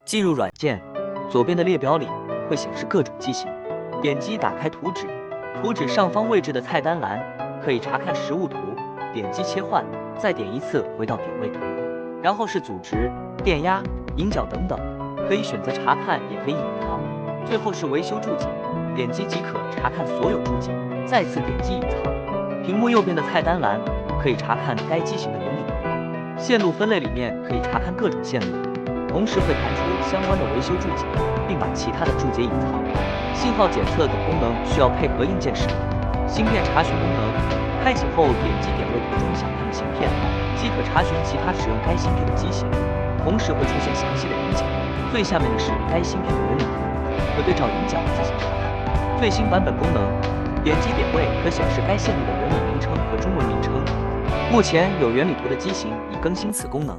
进入软件，左边的列表里会显示各种机型。点击打开图纸，图纸上方位置的菜单栏可以查看实物图，点击切换，再点一次回到点位图，然后是阻值、电压、引脚等等，可以选择查看，也可以隐藏。最后是维修注解，点击即可查看所有注解，再次点击隐藏。屏幕右边的菜单栏可以查看该机型的原理图，线路分类里面可以查看各种线路。同时会弹出相关的维修注解，并把其他的注解隐藏。信号检测等功能需要配合硬件使用。芯片查询功能开启后，点击点位图中想看的芯片，即可查询其他使用该芯片的机型，同时会出现详细的影响。最下面的是该芯片的原理图，可对照影响进行查看。最新版本功能，点击点位可显示该线路的原理名称和中文名称。目前有原理图的机型已更新此功能。